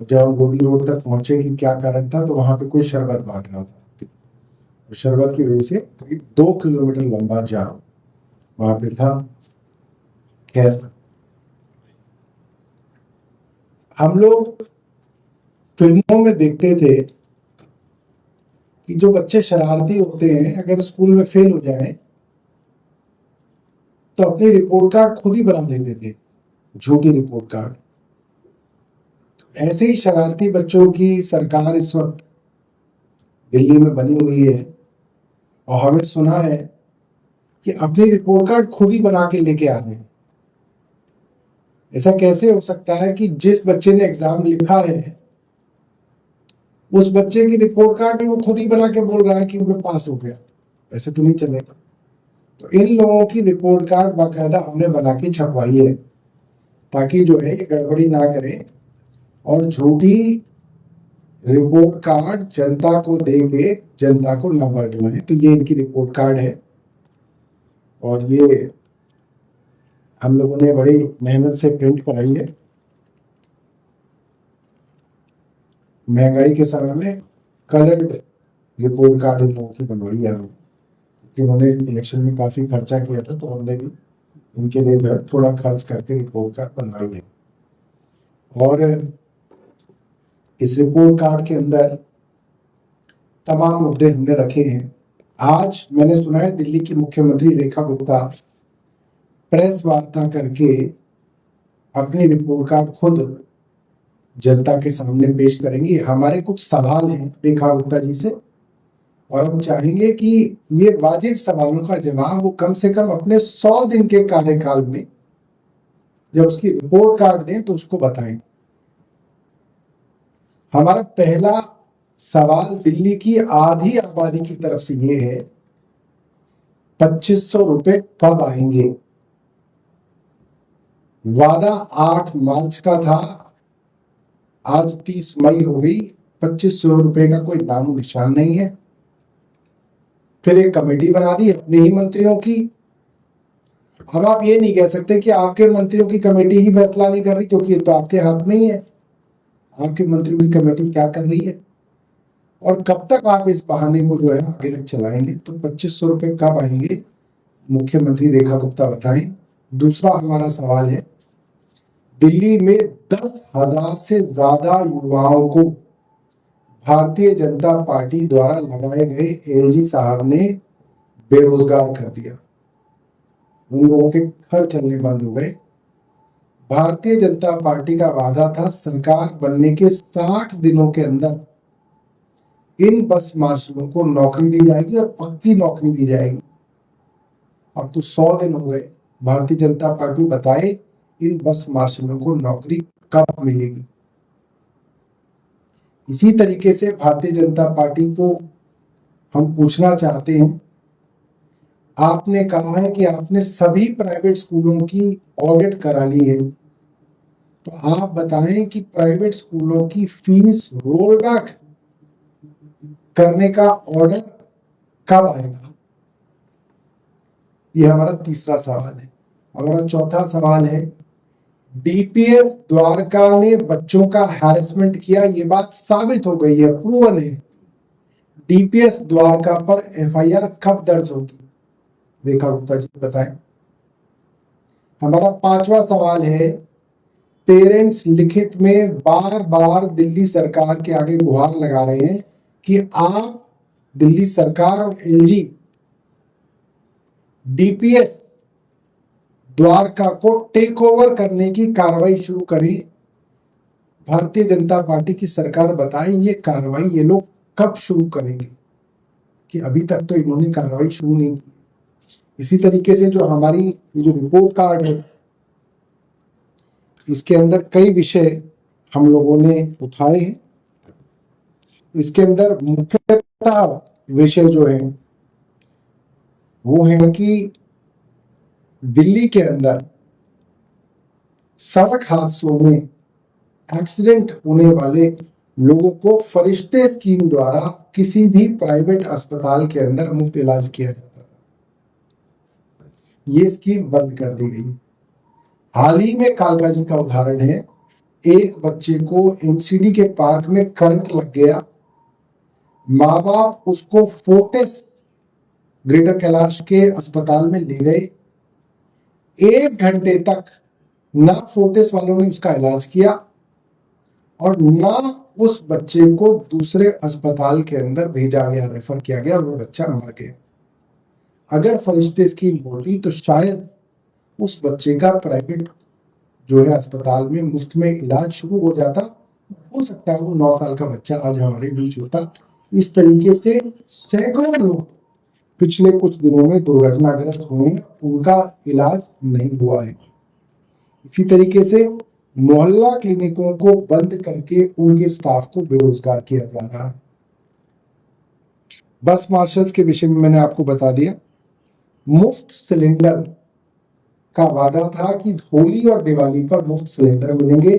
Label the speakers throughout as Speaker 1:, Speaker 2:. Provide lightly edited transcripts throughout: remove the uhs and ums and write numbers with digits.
Speaker 1: जब हम गोदी रोड तक पहुंचे कि क्या कारण था, तो वहां पे कोई शरबत बांट रहा था। शरबत की वजह से करीब 2 किलोमीटर लंबा जाम वहां पे था। खैर, हम लोग फिल्मों में देखते थे कि जो बच्चे शरारती होते हैं अगर स्कूल में फेल हो जाएं तो अपनी रिपोर्ट कार्ड खुद ही बना देते थे, झूठी रिपोर्ट कार्ड। ऐसे ही शरारती बच्चों की सरकार इस वक्त दिल्ली में बनी हुई है और हमें सुना है कि अपनी रिपोर्ट कार्ड खुद ही बना के लेके आ रहे हैं। ऐसा कैसे हो सकता है कि जिस बच्चे ने एग्जाम लिखा है उस बच्चे की रिपोर्ट कार्ड भी वो खुद ही बना के बोल रहा है कि मैं पास हो गया? ऐसे तो नहीं चलेगा। तो इन लोगों की रिपोर्ट कार्ड बाकायदा हमने बना के छपवाई है ताकि जो है ये गड़बड़ी ना करे और झूठी रिपोर्ट कार्ड जनता को दे के जनता को ना बरगलाए। तो ये इनकी रिपोर्ट कार्ड है और ये हम लोगों ने बड़ी मेहनत से प्रिंट कराई है। महंगाई के समय में कलर्ड रिपोर्ट कार्ड इन लोगों की बनवाई है। जिन्होंने इलेक्शन में काफी खर्चा किया था तो हमने भी उनके लिए जो है थोड़ा खर्च करके रिपोर्ट कार्ड बनवाई है। और इस रिपोर्ट कार्ड के अंदर तमाम मुद्दे हमने रखे हैं। आज मैंने सुना है दिल्ली की मुख्यमंत्री रेखा गुप्ता प्रेस वार्ता करके अपनी रिपोर्ट कार्ड खुद जनता के सामने पेश करेंगी। हमारे कुछ सवाल हैं रेखा गुप्ता जी से और हम चाहेंगे कि ये वाजिब सवालों का जवाब वो कम से कम अपने 100 दिन के कार्यकाल में जब उसकी रिपोर्ट कार्ड दें तो उसको बताएं। हमारा पहला सवाल दिल्ली की आधी आबादी की तरफ से ये है, 2500 रुपए कब आएंगे? वादा 8 मार्च का था, आज 30 मई हो गई, 2500 रुपए का कोई नामो निशान नहीं है। फिर एक कमेटी बना दी अपने ही मंत्रियों की। अब आप ये नहीं कह सकते कि आपके मंत्रियों की कमेटी ही फैसला नहीं कर रही, क्योंकि ये तो आपके हाथ में ही है। आपके मंत्रियों की कमेटी क्या कर रही है और कब तक आप इस बहाने को जो है आगे तक चलाएंगे? तो 2500 रुपए कब आएंगे, मुख्यमंत्री रेखा गुप्ता बताएं। दूसरा हमारा सवाल है, दिल्ली में 10,000 से ज्यादा युवाओं को भारतीय जनता पार्टी द्वारा लगाए गए एलजी साहब ने बेरोजगार कर दिया। उन लोगों के घर चलने बंद हो गए। भारतीय जनता पार्टी का वादा था सरकार बनने के 60 दिनों के अंदर इन बस मार्शलों को नौकरी दी जाएगी और पक्की नौकरी दी जाएगी। अब तो 100 दिन हो गए। भारतीय जनता पार्टी बताए इन बस मार्शलों को नौकरी कब मिलेगी? इसी तरीके से भारतीय जनता पार्टी को हम पूछना चाहते हैं, आपने कहा है कि आपने सभी प्राइवेट स्कूलों की ऑडिट करा ली है, तो आप बताएं कि प्राइवेट स्कूलों की फीस रोल बैक करने का ऑर्डर कब आएगा? ये हमारा तीसरा सवाल है। हमारा चौथा सवाल है, डीपीएस द्वारका ने बच्चों का हैरेसमेंट किया, ये बात साबित हो गई है, प्रूवन है। डीपीएस द्वारका पर एफआईआर कब दर्ज होगी? रेखा गुप्ता जी बताएं। हमारा पांचवा सवाल है, पेरेंट्स लिखित में बार बार दिल्ली सरकार के आगे गुहार लगा रहे हैं कि आप दिल्ली सरकार और एलजी डीपीएस द्वारका को टेक ओवर करने की कार्रवाई शुरू करें। भारतीय जनता पार्टी की सरकार बताए ये कार्रवाई ये लोग कब शुरू करेंगे, कि अभी तक तो इन्होंने कार्रवाई शुरू नहीं की। इसी तरीके से जो हमारी जो रिपोर्ट कार्ड है इसके अंदर कई विषय हम लोगों ने उठाए हैं। इसके अंदर मुख्यतः विषय जो है वो है कि दिल्ली के अंदर सड़क हादसों में एक्सीडेंट होने वाले लोगों को फरिश्ते स्कीम द्वारा किसी भी प्राइवेट अस्पताल के अंदर मुफ्त इलाज किया जाता था, ये स्कीम बंद कर दी गई। हाल ही में कालका जी का उदाहरण है एक बच्चे को एमसीडी के पार्क में करंट लग गया, माँ बाप उसको फोर्टिस ग्रेटर कैलाश के अस्पताल में ले गए। 1 घंटे तक ना फोर्टिस वालों ने उसका इलाज किया और ना उस बच्चे को दूसरे अस्पताल के अंदर भेजा गया, रेफर किया गया, और वो बच्चा मर गया। अगर फरिश्ते स्कीम होती तो शायद उस बच्चे का प्राइवेट जो है अस्पताल में मुफ्त में इलाज शुरू हो जाता। हो सकता है वो 9 साल का बच्चा आज हमारे बीच होता। इस तरीके से सैकड़ों लोग पिछले कुछ दिनों में दुर्घटनाग्रस्त हुए, उनका इलाज नहीं हुआ है। इसी तरीके से मोहल्ला क्लिनिकों को बंद करके उनके स्टाफ को बेरोजगार किया जा रहा है। बस मार्शल्स के विषय में मैंने आपको बता दिया। मुफ्त सिलेंडर का वादा था कि होली और दिवाली पर मुफ्त सिलेंडर मिलेंगे।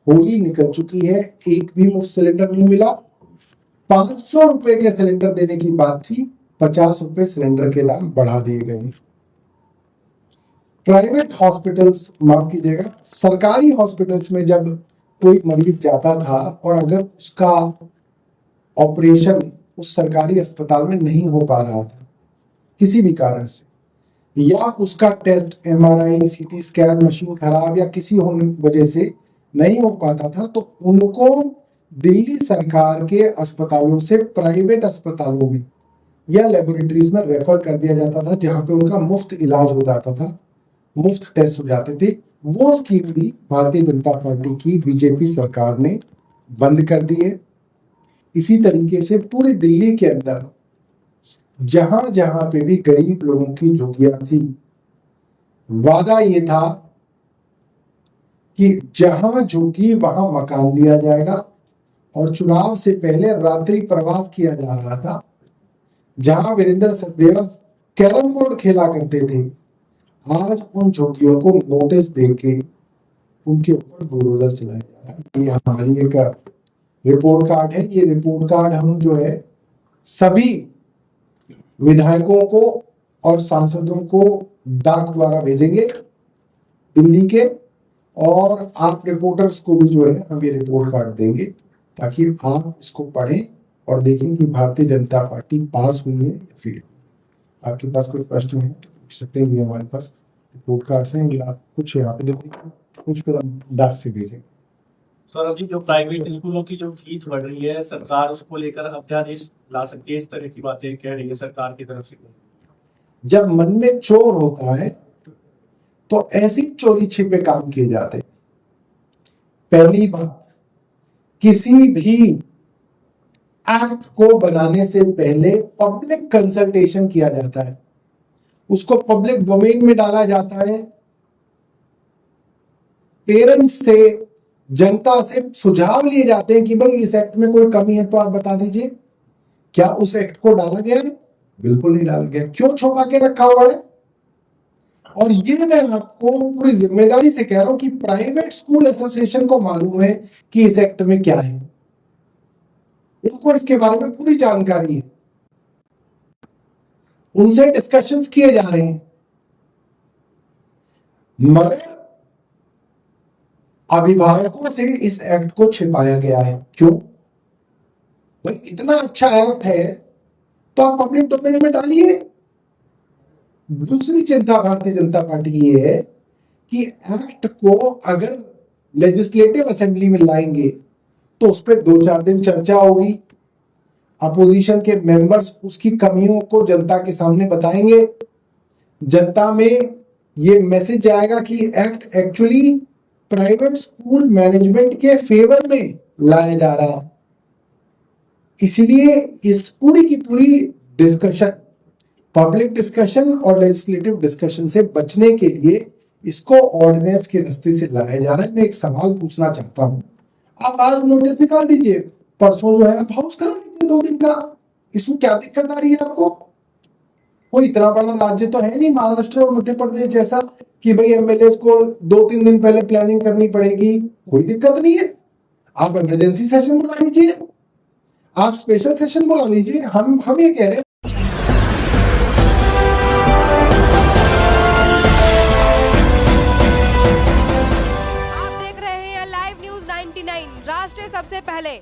Speaker 1: होली निकल चुकी है, एक भी मुफ्त सिलेंडर नहीं मिला। 500 रुपए के सिलेंडर देने की बात थी, 50 रुपए सिलेंडर के दाम बढ़ा दिए गए। प्राइवेट हॉस्पिटल्स, माफ कीजिएगा, सरकारी हॉस्पिटल्स में जब कोई मरीज जाता था और अगर उसका ऑपरेशन उस सरकारी अस्पताल में नहीं हो पा रहा था किसी भी कारण से, या उसका test MRI, CT scan machine खराब या किसी होने वजह से नहीं हो पाता था, तो उनको दिल्ली सरकार के अस्पतालों से प्राइवेट अस्पतालों में या लेबोरेटरीज में रेफर कर दिया जाता था, जहां पे उनका मुफ्त इलाज हो जाता था, मुफ्त टेस्ट हो जाते थे। वो स्कीम भी भारतीय जनता पार्टी की बीजेपी सरकार ने बंद कर दी है। इसी तरीके से पूरी दिल्ली के अंदर जहां जहां पे भी गरीब लोगों की झुग्गियां थी, वादा ये था कि जहां झुग्गी वहां मकान दिया जाएगा। और चुनाव से पहले रात्रि प्रवास किया जा रहा था। जहां वीरेंद्र सचदेवा कैरम बोर्ड खेला करते थे, आज उन झुग्गियों को नोटिस देके उनके ऊपर बुलडोजर चलाया जा रहा है। ये हमारी एक रिपोर्ट कार्ड है। ये रिपोर्ट कार्ड हम जो है सभी विधायकों को और सांसदों को डाक द्वारा भेजेंगे दिल्ली के, और आप रिपोर्टर्स को भी जो है हम ये रिपोर्ट कार्ड देंगे ताकि आप इसको पढ़ें और देखें कि भारतीय जनता पार्टी पास हुई है या फेल। आपके पास कोई प्रश्न है तो पूछ सकते हैं। ये हमारे पास रिपोर्ट कार्ड्स हैं, ये आप कुछ यहाँ पे दे दीजिए, कुछ फिर हम डाक से भेजेंगे।
Speaker 2: सौरभ जी, जो प्राइवेट स्कूलों की जो फीस बढ़ रही है, सरकार उसको लेकर अध्यादेश ला सकती है, इस तरह की बातें कह रही है सरकार की तरफ से।
Speaker 1: जब मन में चोर होता है तो ऐसी चोरी छिपे काम किए जाते हैं। पहली बात, किसी भी एक्ट को बनाने से पहले पब्लिक कंसल्टेशन किया जाता है, उसको पब्लिक डोमेन में डाला जाता है, पेरेंट्स से, जनता से सुझाव लिए जाते हैं कि भाई इस एक्ट में कोई कमी है तो आप बता दीजिए। क्या उस एक्ट को डाला गया है? बिल्कुल नहीं डाला गया। क्यों छुपा के रखा हुआ है? और ये मैं आपको पूरी जिम्मेदारी से कह रहा हूं कि प्राइवेट स्कूल एसोसिएशन को मालूम है कि इस एक्ट में क्या है, इनको इसके बारे में पूरी जानकारी है, उनसे डिस्कशंस किए जा रहे हैं। मगर अभिभावकों से इस एक्ट को छिपाया गया है। क्यों? भाई इतना अच्छा एक्ट है तो आप पब्लिक डोमेन में डालिए। दूसरी चिंता भारतीय जनता पार्टी की ये है कि एक्ट को अगर लेजिस्लेटिव असेंबली में लाएंगे तो उस पर 2-4 दिन चर्चा होगी, अपोजिशन के मेंबर्स उसकी कमियों को जनता के सामने बताएंगे, जनता में ये मैसेज आएगा कि act actually private school management के फेवर में लाया जा रहा है। इसलिए इस पूरी की पूरी डिस्कशन, पब्लिक डिस्कशन और लेजिस्लेटिव डिस्कशन से बचने के लिए इसको ऑर्डिनेंस के रास्ते से लाया जा रहा है। मैं एक सवाल पूछना चाहता हूं, आप आज नोटिस निकाल दीजिए, परसों जो है आप हाउस करा लीजिए 2 दिन का, इसमें क्या दिक्कत आ रही है आपको? कोई इतना बड़ा राज्य तो है नहीं महाराष्ट्र और मध्य प्रदेश जैसा कि भाई एमएलए को 2-3 दिन पहले प्लानिंग करनी पड़ेगी। कोई दिक्कत नहीं है, आप इमरजेंसी सेशन बुला लीजिए, आप स्पेशल सेशन बुला लीजिए। हम ये कह रहे हैं
Speaker 3: आप देख रहे हैं लाइव न्यूज। 99 राष्ट्र सबसे पहले।